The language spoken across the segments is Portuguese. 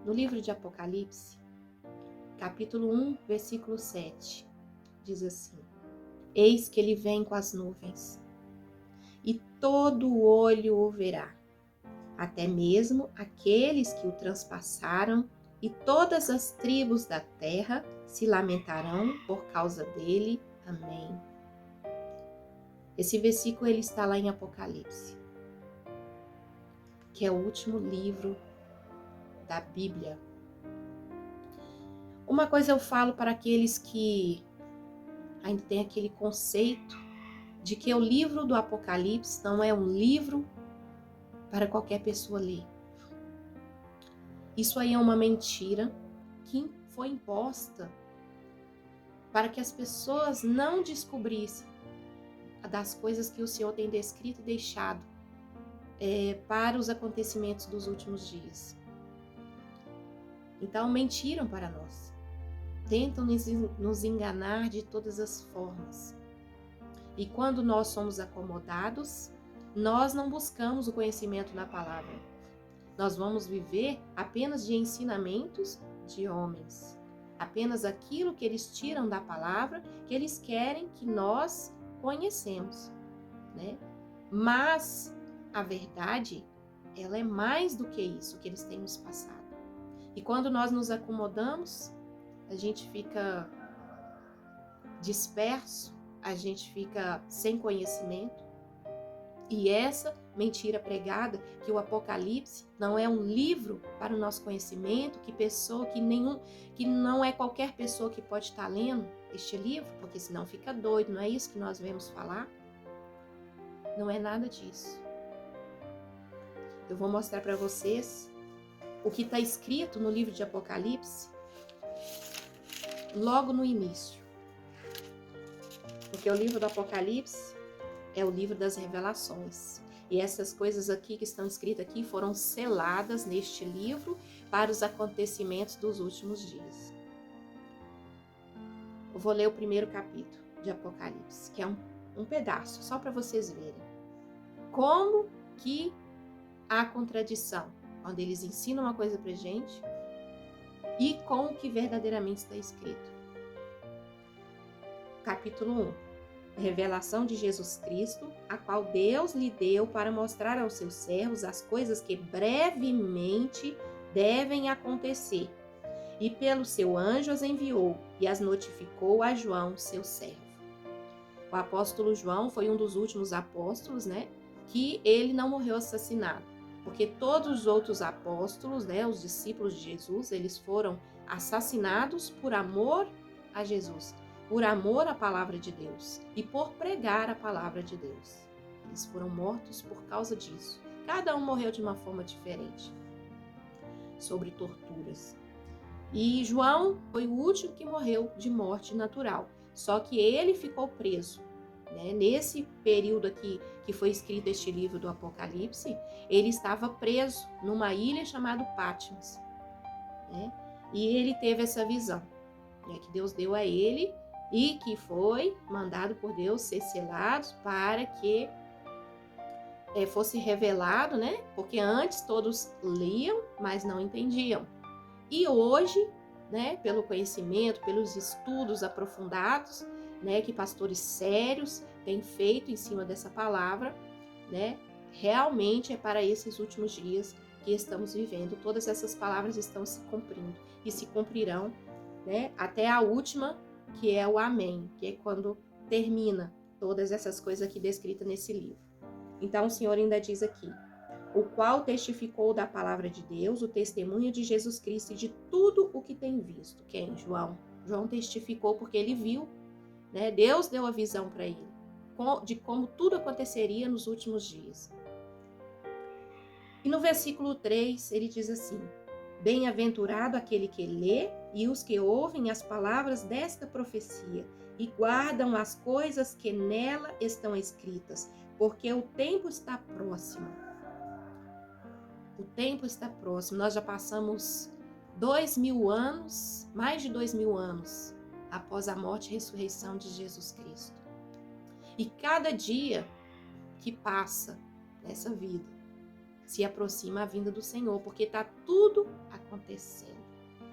No livro de Apocalipse, capítulo 1, versículo 7, diz assim: Eis que ele vem com as nuvens, e todo olho o verá, até mesmo aqueles que o transpassaram, e todas as tribos da terra se lamentarão por causa dele. Amém. Esse versículo ele está lá em Apocalipse, que é o último livro da Bíblia. Uma coisa eu falo para aqueles que ainda têm aquele conceito de que o livro do Apocalipse não é um livro para qualquer pessoa ler. Isso aí é uma mentira que foi imposta para que as pessoas não descobrissem das coisas que o Senhor tem descrito e deixado para os acontecimentos dos últimos dias. Então, mentiram para nós. Tentam nos enganar de todas as formas. E quando nós somos acomodados, nós não buscamos o conhecimento na palavra. Nós vamos viver apenas de ensinamentos de homens. Apenas aquilo que eles tiram da palavra, que eles querem que nós conhecemos, né? Mas a verdade, ela é mais do que isso que eles têm nos passado. E quando nós nos acomodamos, a gente fica disperso, a gente fica sem conhecimento. E essa mentira pregada, que o Apocalipse não é um livro para o nosso conhecimento, que não é qualquer pessoa que pode estar lendo este livro, porque senão fica doido, não é isso que nós vemos falar? Não é nada disso. Eu vou mostrar para vocês o que está escrito no livro de Apocalipse, logo no início. Porque o livro do Apocalipse é o livro das revelações. E essas coisas aqui que estão escritas aqui foram seladas neste livro para os acontecimentos dos últimos dias. Eu vou ler o primeiro capítulo de Apocalipse, que é um pedaço, só para vocês verem. Como que há contradição quando eles ensinam uma coisa pra gente e com o que verdadeiramente está escrito. Capítulo 1. Revelação de Jesus Cristo, a qual Deus lhe deu para mostrar aos seus servos as coisas que brevemente devem acontecer. E pelo seu anjo as enviou e as notificou a João, seu servo. O apóstolo João foi um dos últimos apóstolos, né? Que ele não morreu assassinado. Porque todos os outros apóstolos, né? Os discípulos de Jesus, eles foram assassinados por amor a Jesus. Por amor à palavra de Deus e por pregar a palavra de Deus. Eles foram mortos por causa disso. Cada um morreu de uma forma diferente, sobre torturas. E João foi o último que morreu de morte natural, só que ele ficou preso. Né? Nesse período aqui que foi escrito este livro do Apocalipse, ele estava preso numa ilha chamada Patmos. Né? E ele teve essa visão, né, que Deus deu a ele, e que foi mandado por Deus ser selado para que fosse revelado, né? Porque antes todos liam, mas não entendiam. E hoje, né, pelo conhecimento, pelos estudos aprofundados, né, que pastores sérios têm feito em cima dessa palavra, né, realmente é para esses últimos dias que estamos vivendo. Todas essas palavras estão se cumprindo e se cumprirão, né, até a última, que é o Amém, que é quando termina todas essas coisas aqui descritas nesse livro. Então o Senhor ainda diz aqui: o qual testificou da palavra de Deus, o testemunho de Jesus Cristo e de tudo o que tem visto. Quem? João. João testificou porque ele viu, né? Deus deu a visão para ele de como tudo aconteceria nos últimos dias. E no versículo 3 ele diz assim: bem-aventurado aquele que lê e os que ouvem as palavras desta profecia e guardam as coisas que nela estão escritas, porque o tempo está próximo. O tempo está próximo. Nós já passamos 2000 anos, mais de 2000 anos, após a morte e ressurreição de Jesus Cristo. E cada dia que passa nessa vida, se aproxima a vinda do Senhor, porque está tudo acontecendo.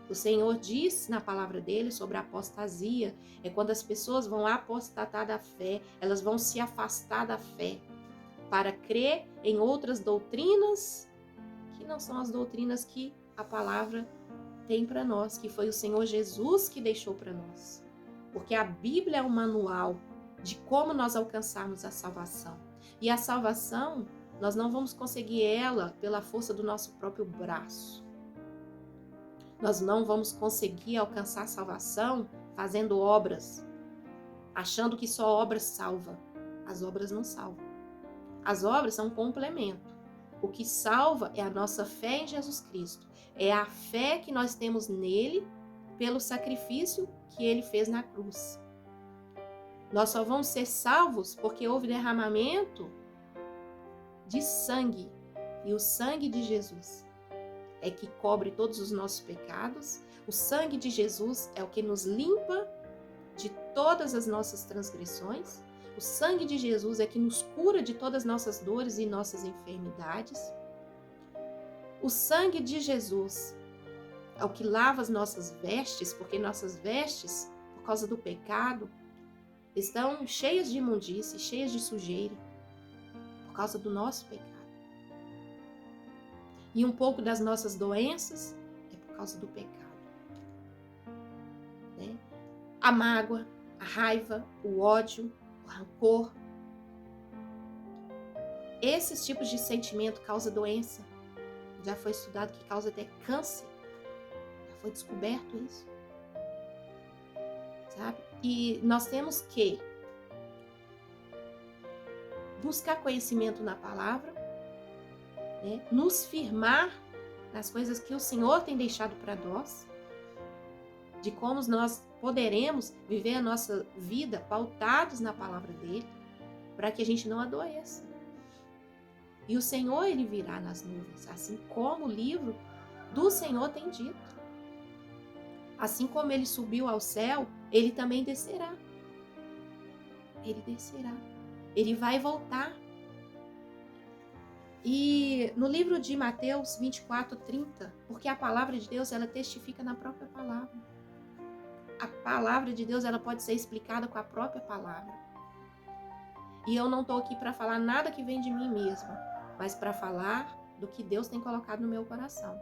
O Senhor diz na palavra dele sobre a apostasia, é quando as pessoas vão apostatar da fé, elas vão se afastar da fé para crer em outras doutrinas que não são as doutrinas que a palavra tem para nós, que foi o Senhor Jesus que deixou para nós. Porque a Bíblia é um manual de como nós alcançarmos a salvação. E a salvação, nós não vamos conseguir ela pela força do nosso próprio braço. Nós não vamos conseguir alcançar a salvação fazendo obras, achando que só obras salva. As obras não salvam. As obras são um complemento. O que salva é a nossa fé em Jesus Cristo. É a fé que nós temos nele pelo sacrifício que ele fez na cruz. Nós só vamos ser salvos porque houve derramamento de sangue. E o sangue de Jesus é que cobre todos os nossos pecados. O sangue de Jesus é o que nos limpa de todas as nossas transgressões. O sangue de Jesus é que nos cura de todas as nossas dores e nossas enfermidades. O sangue de Jesus é o que lava as nossas vestes, porque nossas vestes, por causa do pecado, estão cheias de imundície, cheias de sujeira, por causa do nosso pecado. E um pouco das nossas doenças é por causa do pecado. Né? A mágoa, a raiva, o ódio, o rancor. Esses tipos de sentimento causam doença. Já foi estudado que causa até câncer. Já foi descoberto isso. Sabe? E nós temos que buscar conhecimento na palavra, né? Nos firmar nas coisas que o Senhor tem deixado para nós, de como nós poderemos viver a nossa vida pautados na palavra dele, para que a gente não adoeça. E o Senhor, ele virá nas nuvens, assim como o livro do Senhor tem dito. Assim como ele subiu ao céu, ele também descerá. Ele descerá. Ele vai voltar. E no livro de Mateus 24:30, porque a palavra de Deus, ela testifica na própria palavra. A palavra de Deus, ela pode ser explicada com a própria palavra. E eu não estou aqui para falar nada que vem de mim mesma, mas para falar do que Deus tem colocado no meu coração.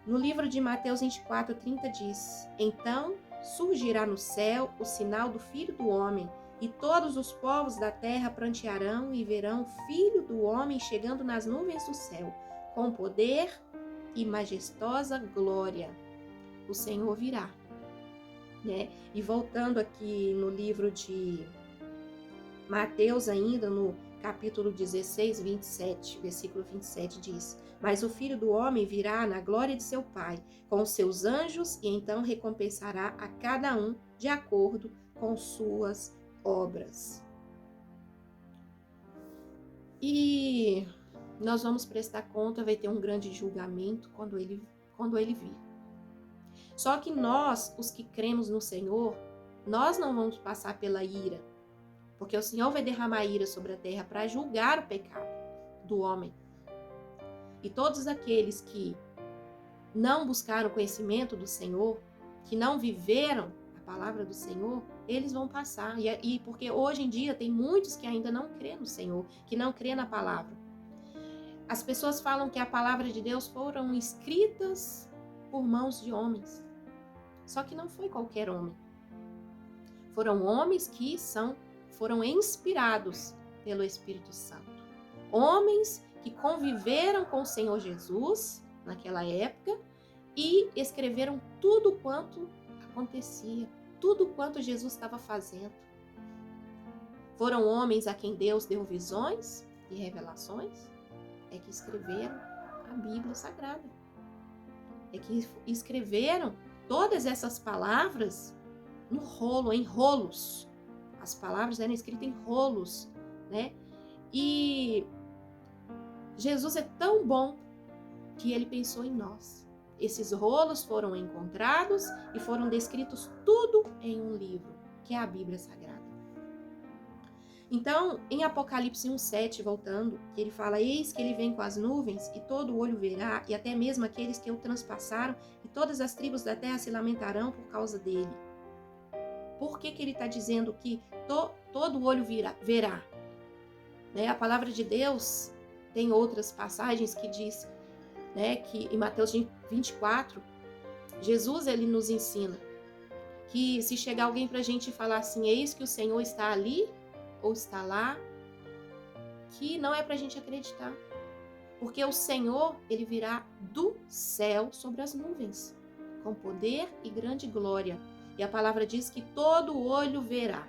No livro de Mateus 24:30 diz: Então surgirá no céu o sinal do Filho do Homem, e todos os povos da terra prantearão e verão o Filho do Homem chegando nas nuvens do céu, com poder e majestosa glória. O Senhor virá. Né? E voltando aqui no livro de Mateus ainda, no capítulo 16, 27, versículo 27 diz: Mas o Filho do Homem virá na glória de seu Pai, com os seus anjos, e então recompensará a cada um de acordo com suas obras. E nós vamos prestar conta, vai ter um grande julgamento quando ele vir. Só que nós, os que cremos no Senhor, nós não vamos passar pela ira, porque o Senhor vai derramar ira sobre a terra para julgar o pecado do homem. E todos aqueles que não buscaram o conhecimento do Senhor, que não viveram a palavra do Senhor, eles vão passar. E porque hoje em dia tem muitos que ainda não crêem no Senhor, que não crêem na palavra. As pessoas falam que a palavra de Deus foram escritas por mãos de homens. Só que não foi qualquer homem. Foram homens que foram inspirados pelo Espírito Santo. Homens que conviveram com o Senhor Jesus naquela época e escreveram tudo quanto acontecia, tudo quanto Jesus estava fazendo. Foram homens a quem Deus deu visões e revelações, é que escreveram a Bíblia Sagrada. É que escreveram todas essas palavras no rolo, em rolos. As palavras eram escritas em rolos, né? E Jesus é tão bom que ele pensou em nós. Esses rolos foram encontrados e foram descritos tudo em um livro, que é a Bíblia Sagrada. Então, em Apocalipse 1:7, voltando, que ele fala: eis que ele vem com as nuvens, e todo olho verá, e até mesmo aqueles que o transpassaram, e todas as tribos da terra se lamentarão por causa dele. Por que ele está dizendo que todo olho verá? Né? A palavra de Deus tem outras passagens que diz, né, que em Mateus 24, Jesus ele nos ensina que se chegar alguém para a gente falar assim, eis que o Senhor está ali ou está lá, que não é para a gente acreditar. Porque o Senhor, ele virá do céu sobre as nuvens, com poder e grande glória. E a palavra diz que todo olho verá.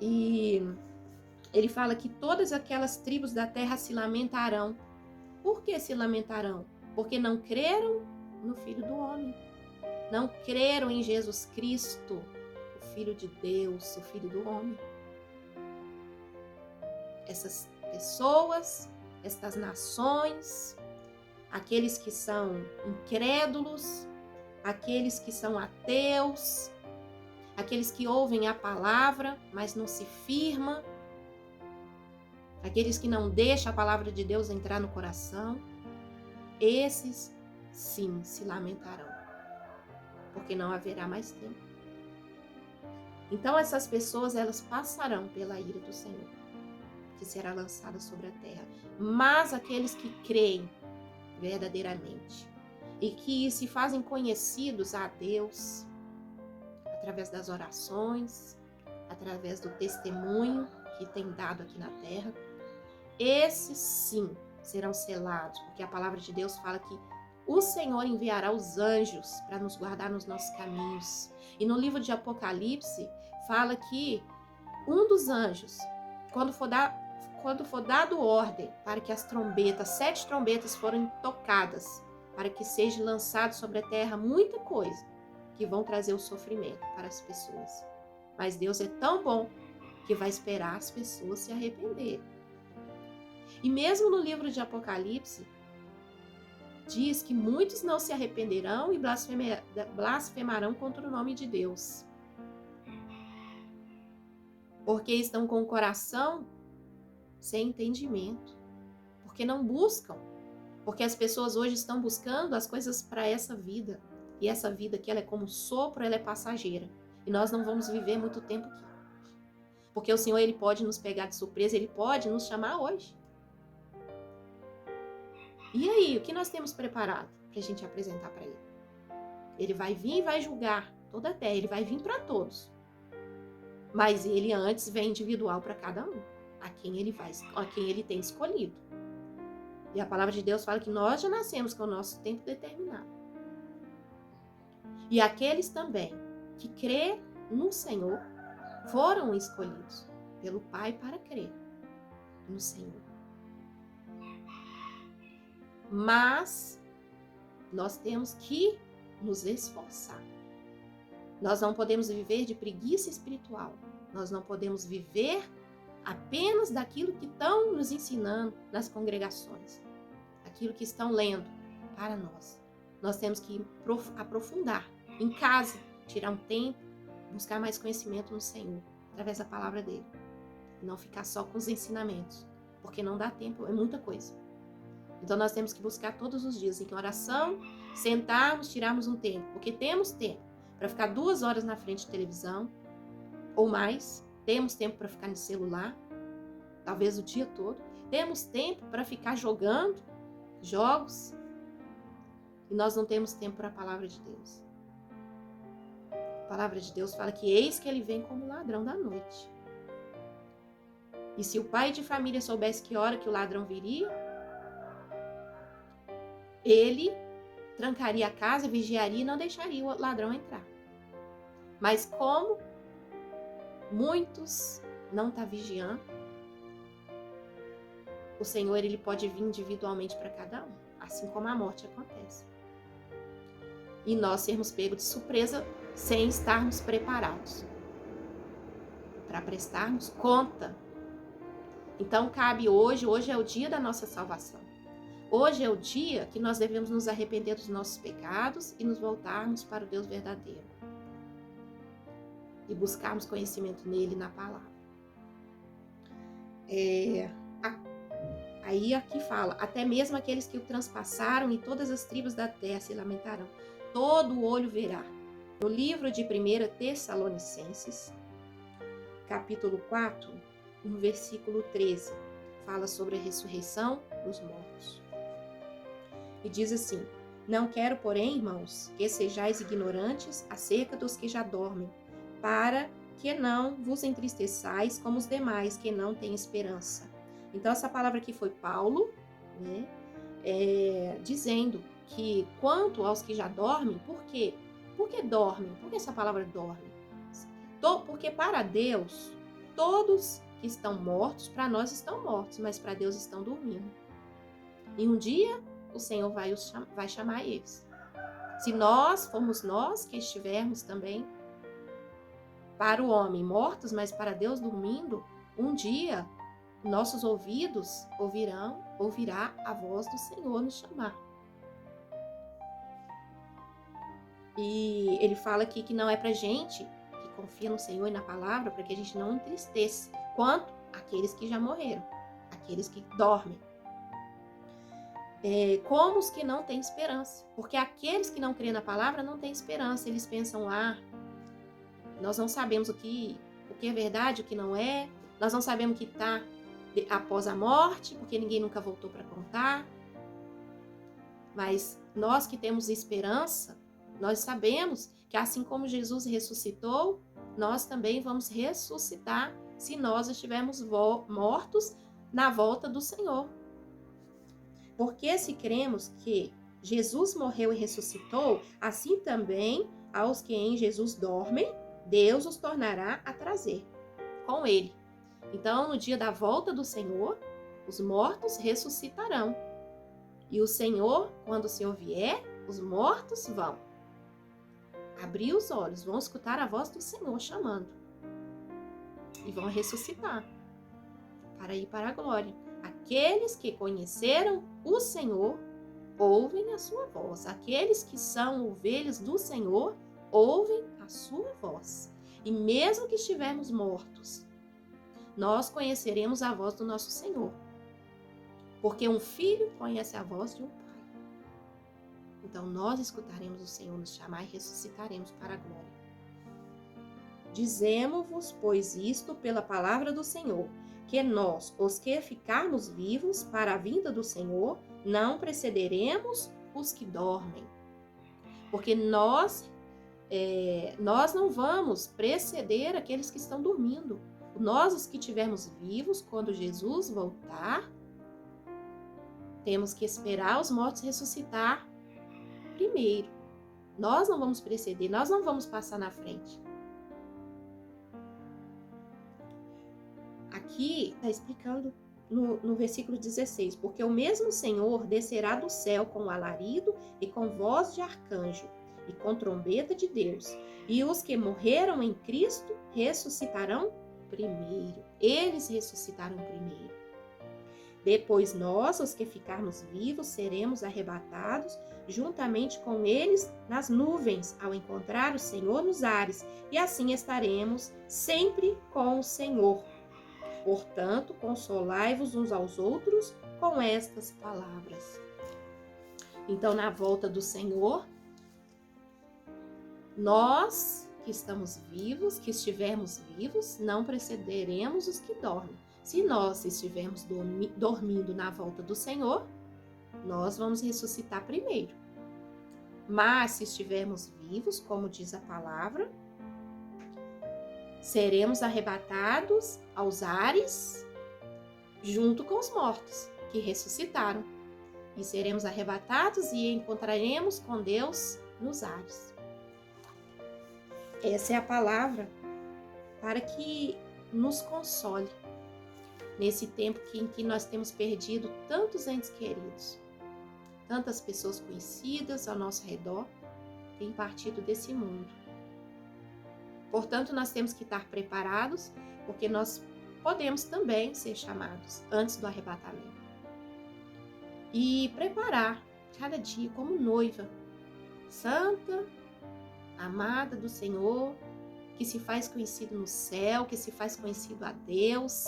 E ele fala que todas aquelas tribos da terra se lamentarão. Por que se lamentarão? Porque não creram no Filho do Homem. Não creram em Jesus Cristo, o Filho de Deus, o Filho do Homem. Essas pessoas, estas nações, aqueles que são incrédulos, aqueles que são ateus, aqueles que ouvem a palavra, mas não se firma, aqueles que não deixam a palavra de Deus entrar no coração, esses sim se lamentarão, porque não haverá mais tempo. Então essas pessoas, elas passarão pela ira do Senhor, que será lançada sobre a terra. Mas aqueles que creem verdadeiramente e que se fazem conhecidos a Deus através das orações, através do testemunho que tem dado aqui na terra, esses sim serão selados, porque a palavra de Deus fala que o Senhor enviará os anjos para nos guardar nos nossos caminhos. E no livro de Apocalipse fala que um dos anjos, quando for dado ordem para que as trombetas, 7 trombetas foram tocadas, para que seja lançado sobre a terra muita coisa que vão trazer o sofrimento para as pessoas. Mas Deus é tão bom que vai esperar as pessoas se arrependerem. E mesmo no livro de Apocalipse, diz que muitos não se arrependerão e blasfemarão contra o nome de Deus. Porque estão com o coração sem entendimento. Porque não buscam. Porque as pessoas hoje estão buscando as coisas para essa vida. E essa vida aqui, ela é como sopro, ela é passageira. E nós não vamos viver muito tempo aqui. Porque o Senhor, ele pode nos pegar de surpresa, ele pode nos chamar hoje. E aí, o que nós temos preparado para a gente apresentar para ele? Ele vai vir e vai julgar toda a terra, ele vai vir para todos. Mas ele antes vem individual para cada um, a quem ele tem escolhido. E a palavra de Deus fala que nós já nascemos com o nosso tempo determinado. E aqueles também que crê no Senhor foram escolhidos pelo Pai para crer no Senhor. Mas nós temos que nos esforçar. Nós não podemos viver de preguiça espiritual. Nós não podemos viver apenas daquilo que estão nos ensinando nas congregações, aquilo que estão lendo para nós. Nós temos que aprofundar em casa, tirar um tempo, buscar mais conhecimento no Senhor, através da palavra dele. E não ficar só com os ensinamentos, porque não dá tempo, é muita coisa. Então nós temos que buscar todos os dias, em oração, sentarmos, tirarmos um tempo, porque temos tempo para ficar 2 horas na frente de televisão, ou mais, temos tempo para ficar no celular, talvez o dia todo, temos tempo para ficar jogando jogos, e nós não temos tempo para a palavra de Deus. A palavra de Deus fala que eis que ele vem como ladrão da noite. E se o pai de família soubesse que hora que o ladrão viria, ele trancaria a casa, vigiaria e não deixaria o ladrão entrar. Mas como muitos não estão vigiando, o Senhor, ele pode vir individualmente para cada um, assim como a morte acontece. E nós sermos pegos de surpresa sem estarmos preparados para prestarmos conta. Então cabe hoje é o dia da nossa salvação. Hoje é o dia que nós devemos nos arrepender dos nossos pecados e nos voltarmos para o Deus verdadeiro. e buscarmos conhecimento nele e na palavra. Aí aqui fala, até mesmo aqueles que o transpassaram e todas as tribos da terra se lamentarão. Todo olho verá. No livro de 1 Tessalonicenses, capítulo 4, no versículo 13, fala sobre a ressurreição dos mortos. E diz assim: não quero, porém, irmãos, que sejais ignorantes acerca dos que já dormem, para que não vos entristeçais como os demais que não têm esperança. Então, essa palavra aqui foi Paulo, né, dizendo que quanto aos que já dormem, por quê? Por que dormem? Por que essa palavra dorme? Porque para Deus, todos que estão mortos, para nós estão mortos, mas para Deus estão dormindo. E um dia o Senhor vai chamar eles. Se nós formos nós que estivermos também, para o homem mortos, mas para Deus dormindo, um dia nossos ouvidos ouvirá a voz do Senhor nos chamar. E ele fala aqui que não é para gente que confia no Senhor e na palavra, para que a gente não entristeça, quanto aqueles que já morreram, aqueles que dormem. Como os que não têm esperança, porque aqueles que não creem na palavra não têm esperança, eles pensam, nós não sabemos o que é verdade, o que não é, nós não sabemos o que está após a morte, porque ninguém nunca voltou para contar. Mas nós que temos esperança, nós sabemos que assim como Jesus ressuscitou, nós também vamos ressuscitar se nós estivermos mortos na volta do Senhor. Porque se cremos que Jesus morreu e ressuscitou, assim também aos que em Jesus dormem, Deus os tornará a trazer com ele. Então, no dia da volta do Senhor, os mortos ressuscitarão. E o Senhor, quando o Senhor vier, os mortos vão abrir os olhos, vão escutar a voz do Senhor chamando. E vão ressuscitar para ir para a glória. Aqueles que conheceram o Senhor ouvem a sua voz. Aqueles que são ovelhas do Senhor ouvem a sua voz. E mesmo que estivermos mortos, nós conheceremos a voz do nosso Senhor. Porque um filho conhece a voz de um pai. Então nós escutaremos o Senhor nos chamar e ressuscitaremos para a glória. Dizemo-vos, pois, isto pela palavra do Senhor, que nós, os que ficarmos vivos para a vinda do Senhor, não precederemos os que dormem. Porque nós não vamos preceder aqueles que estão dormindo. Nós, os que estivermos vivos, quando Jesus voltar, temos que esperar os mortos ressuscitar primeiro. Nós não vamos preceder, nós não vamos passar na frente. Aqui está explicando no versículo 16, porque o mesmo Senhor descerá do céu com alarido e com voz de arcanjo e com trombeta de Deus, e os que morreram em Cristo ressuscitarão primeiro. Eles ressuscitaram primeiro. Depois nós, os que ficarmos vivos, seremos arrebatados juntamente com eles nas nuvens, ao encontrar o Senhor nos ares, e assim estaremos sempre com o Senhor. Portanto, consolai-vos uns aos outros com estas palavras. Então, na volta do Senhor, nós que estamos vivos, que estivermos vivos, não precederemos os que dormem. Se nós estivermos dormindo na volta do Senhor, nós vamos ressuscitar primeiro. Mas se estivermos vivos, como diz a palavra, seremos arrebatados aos ares junto com os mortos que ressuscitaram. E seremos arrebatados e encontraremos com Deus nos ares. Essa é a palavra para que nos console nesse tempo em que nós temos perdido tantos entes queridos. Tantas pessoas conhecidas ao nosso redor têm partido desse mundo. Portanto, nós temos que estar preparados, porque nós podemos também ser chamados antes do arrebatamento. E preparar cada dia como noiva, santa, amada do Senhor, que se faz conhecido no céu, que se faz conhecido a Deus,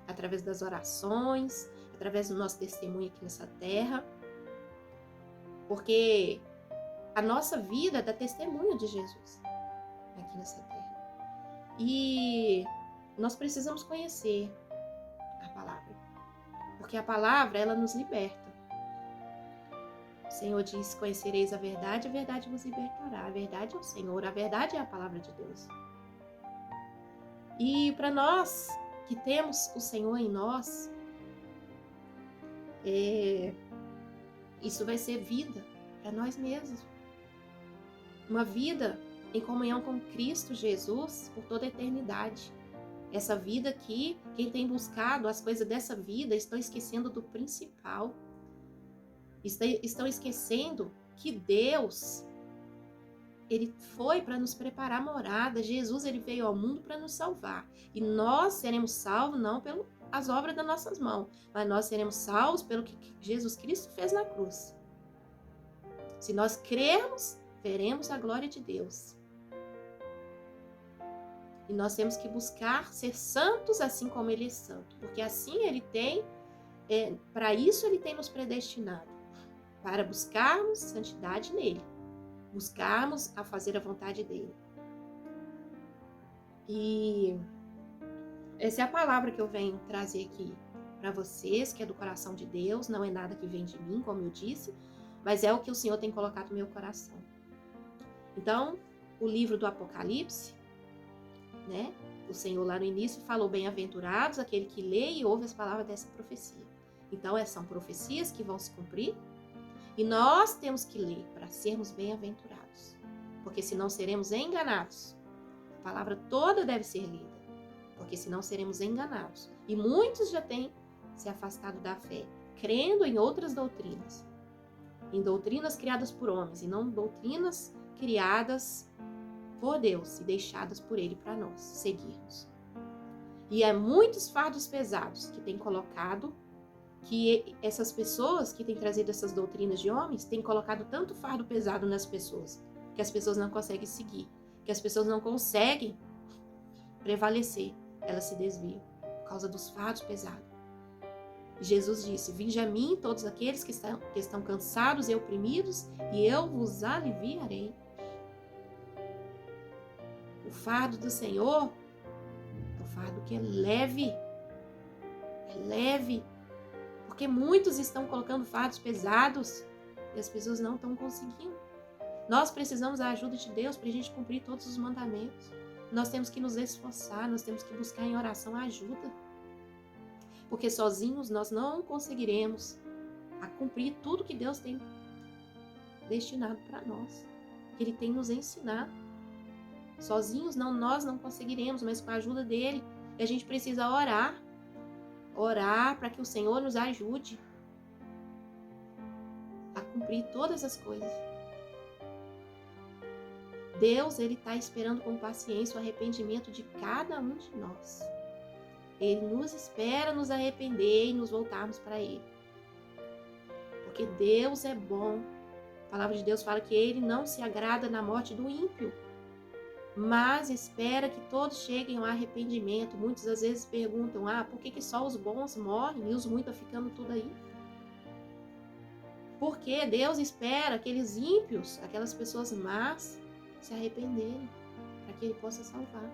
através das orações, através do nosso testemunho aqui nessa terra. Porque a nossa vida dá testemunho de Jesus aqui nessa terra. E nós precisamos conhecer a palavra. Porque a palavra, ela nos liberta. O Senhor diz: conhecereis a verdade vos libertará. A verdade é o Senhor, a verdade é a palavra de Deus. E para nós que temos o Senhor em nós, isso vai ser vida para nós mesmos. Uma vida em comunhão com Cristo Jesus por toda a eternidade. Essa vida aqui, quem tem buscado as coisas dessa vida, estão esquecendo do principal. Estão esquecendo que Deus, Ele foi para nos preparar morada. Jesus, Ele veio ao mundo para nos salvar. E nós seremos salvos não pelas obras das nossas mãos, mas nós seremos salvos pelo que Jesus Cristo fez na cruz. Se nós crermos, veremos a glória de Deus. E nós temos que buscar ser santos assim como Ele é santo. Porque assim Ele tem, para isso Ele tem nos predestinado. Para buscarmos santidade nele. Buscarmos a fazer a vontade dele. E essa é a palavra que eu venho trazer aqui para vocês, que é do coração de Deus. Não é nada que vem de mim, como eu disse, mas é o que o Senhor tem colocado no meu coração. Então, o livro do Apocalipse, né? O Senhor lá no início falou: bem-aventurados aquele que lê e ouve as palavras dessa profecia. Então, são profecias que vão se cumprir e nós temos que ler para sermos bem-aventurados, porque senão seremos enganados. A palavra toda deve ser lida, porque senão seremos enganados. E muitos já têm se afastado da fé, crendo em outras doutrinas, em doutrinas criadas por homens e não doutrinas criadas por Deus e deixadas por Ele para nós seguirmos. E muitos fardos pesados que tem colocado, que essas pessoas que têm trazido essas doutrinas de homens têm colocado tanto fardo pesado nas pessoas, que as pessoas não conseguem seguir, que as pessoas não conseguem prevalecer, elas se desviam por causa dos fardos pesados. Jesus disse: vinde a mim todos aqueles que estão cansados e oprimidos, e eu vos aliviarei. O fardo do Senhor é o fardo que é leve, porque muitos estão colocando fardos pesados e as pessoas não estão conseguindo. Nós precisamos da ajuda de Deus para a gente cumprir todos os mandamentos. Nós temos que nos esforçar, nós temos que buscar em oração ajuda, porque sozinhos nós não conseguiremos a cumprir tudo que Deus tem destinado para nós, que Ele tem nos ensinado. Sozinhos nós não conseguiremos, mas com a ajuda dEle. E a gente precisa orar para que o Senhor nos ajude a cumprir todas as coisas. Deus, Ele está esperando com paciência o arrependimento de cada um de nós. Ele nos espera nos arrepender e nos voltarmos para Ele. Porque Deus é bom. A palavra de Deus fala que Ele não se agrada na morte do ímpio, mas espera que todos cheguem ao arrependimento. Muitas às vezes perguntam: por que só os bons morrem e os muitos ficando tudo aí? Porque Deus espera aqueles ímpios, aquelas pessoas más, se arrependerem, para que Ele possa salvar.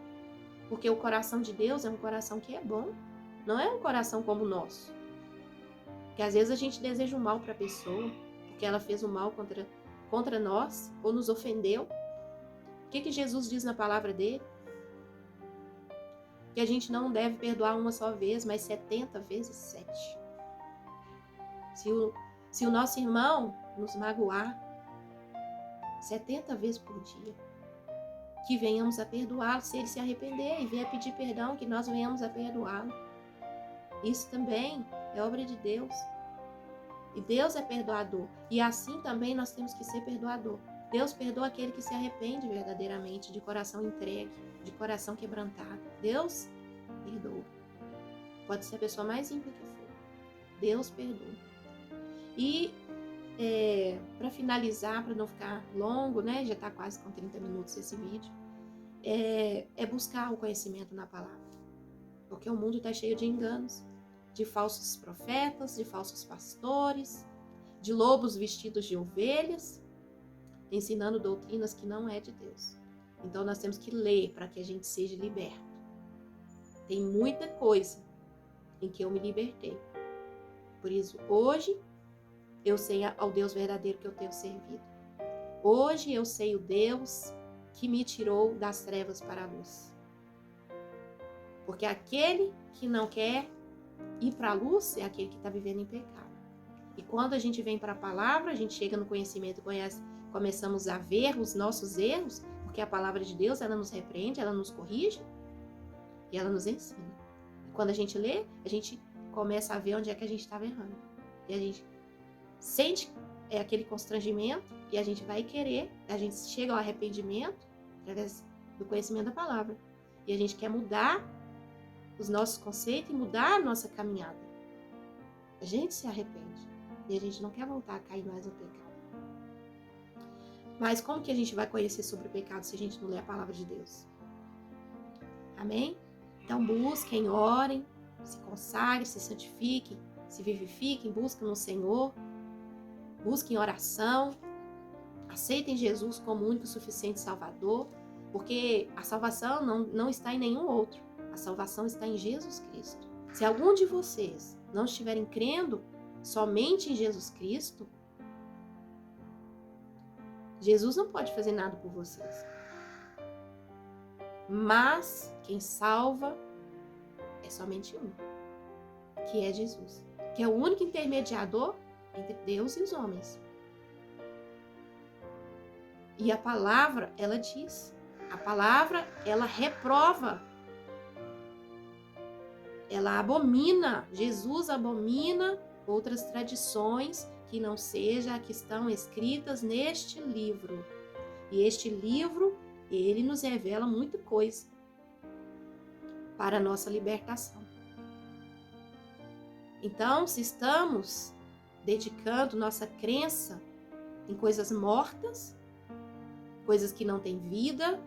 Porque o coração de Deus é um coração que é bom, não é um coração como o nosso. Porque às vezes a gente deseja o mal para a pessoa, porque ela fez o mal contra nós, ou nos ofendeu. O que Jesus diz na palavra dele? Que a gente não deve perdoar uma só vez, mas 70 vezes 7. Se o nosso irmão nos magoar 70 vezes por dia, que venhamos a perdoá-lo. Se ele se arrepender e vier pedir perdão, que nós venhamos a perdoá-lo. Isso também é obra de Deus. E Deus é perdoador. E assim também nós temos que ser perdoador. Deus perdoa aquele que se arrepende verdadeiramente, de coração entregue, de coração quebrantado. Deus perdoa. Pode ser a pessoa mais ímpia que for. Deus perdoa. E para finalizar, para não ficar longo, né? Já está quase com 30 minutos esse vídeo. é buscar o conhecimento na palavra. Porque o mundo está cheio de enganos, de falsos profetas, de falsos pastores, de lobos vestidos de ovelhas, ensinando doutrinas que não é de Deus. Então nós temos que ler para que a gente seja liberto. Tem muita coisa em que eu me libertei. Por isso, hoje, eu sei ao Deus verdadeiro que eu tenho servido. Hoje eu sei o Deus que me tirou das trevas para a luz. Porque aquele que não quer ir para a luz é aquele que está vivendo em pecado. E quando a gente vem para a palavra, a gente chega no conhecimento, começamos a ver os nossos erros, porque a palavra de Deus, ela nos repreende, ela nos corrige e ela nos ensina. E quando a gente lê, a gente começa a ver onde é que a gente estava errando. E a gente sente aquele constrangimento e a gente vai querer, a gente chega ao arrependimento através do conhecimento da palavra. E a gente quer mudar os nossos conceitos e mudar a nossa caminhada. A gente se arrepende e a gente não quer voltar a cair mais no pecado. Mas como que a gente vai conhecer sobre o pecado se a gente não lê a palavra de Deus? Amém? Então busquem, orem, se consagrem, se santifiquem, se vivifiquem, busquem no Senhor, busquem oração, aceitem Jesus como único e suficiente Salvador, porque a salvação não está em nenhum outro, a salvação está em Jesus Cristo. Se algum de vocês não estiverem crendo somente em Jesus Cristo, Jesus não pode fazer nada por vocês. Mas quem salva é somente um, que é Jesus, que é o único intermediador entre Deus e os homens. E a palavra, ela diz, a palavra, ela reprova, ela abomina, Jesus abomina outras tradições que não sejam as que estão escritas neste livro. E este livro, ele nos revela muita coisa para a nossa libertação. Então, se estamos dedicando nossa crença em coisas mortas, coisas que não têm vida,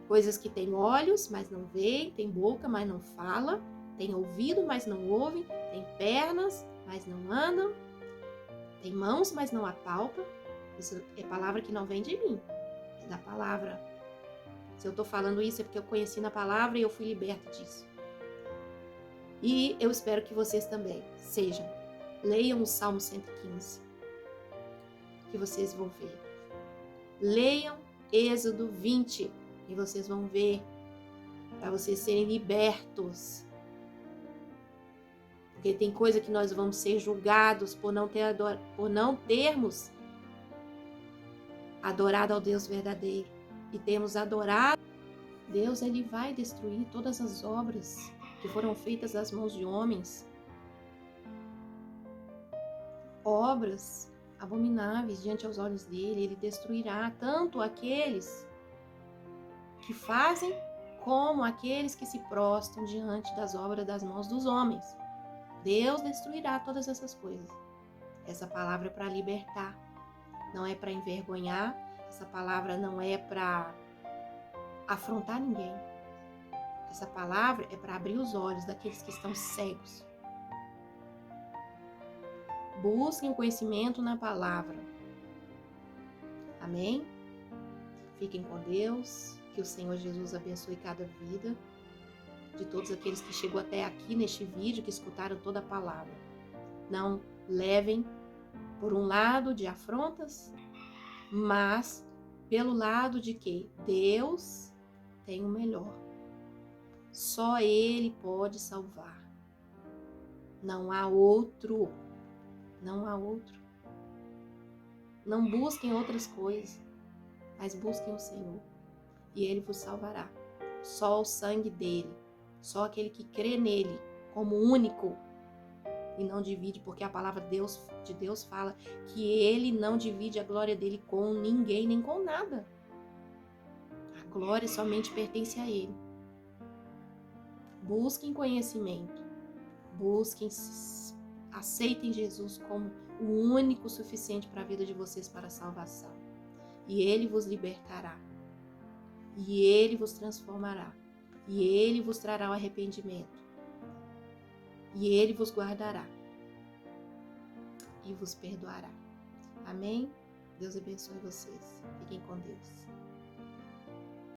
coisas que têm olhos, mas não veem, tem boca, mas não fala, tem ouvido, mas não ouve, tem pernas, mas não andam, tem mãos, mas não apalpa. Isso é palavra que não vem de mim, é da palavra. Se eu estou falando isso é porque eu conheci na palavra e eu fui liberta disso. E eu espero que vocês também sejam. Leiam o Salmo 115, que vocês vão ver. Leiam Êxodo 20, que vocês vão ver, para vocês serem libertos. Porque tem coisa que nós vamos ser julgados por não termos adorado ao Deus verdadeiro. E temos adorado Deus, ele vai destruir todas as obras que foram feitas das mãos de homens. Obras abomináveis diante aos olhos dele. Ele destruirá tanto aqueles que fazem como aqueles que se prostram diante das obras das mãos dos homens. Deus destruirá todas essas coisas. Essa palavra é para libertar, não é para envergonhar. Essa palavra não é para afrontar ninguém. Essa palavra é para abrir os olhos daqueles que estão cegos. Busquem o conhecimento na palavra. Amém? Fiquem com Deus. Que o Senhor Jesus abençoe cada vida de todos aqueles que chegou até aqui neste vídeo, que escutaram toda a palavra. Não levem por um lado de afrontas, mas pelo lado de que Deus tem o melhor. Só Ele pode salvar. Não há outro. Não há outro. Não busquem outras coisas, mas busquem o Senhor. E Ele vos salvará. Só o sangue dEle. Só aquele que crê nele como único e não divide, porque a palavra de Deus fala que Ele não divide a glória dEle com ninguém, nem com nada. A glória somente pertence a Ele. Busquem conhecimento. Busquem, aceitem Jesus como o único suficiente para a vida de vocês, para a salvação. E Ele vos libertará. e Ele vos transformará, e Ele vos trará o arrependimento, e Ele vos guardará e vos perdoará. Amém? Deus abençoe vocês. Fiquem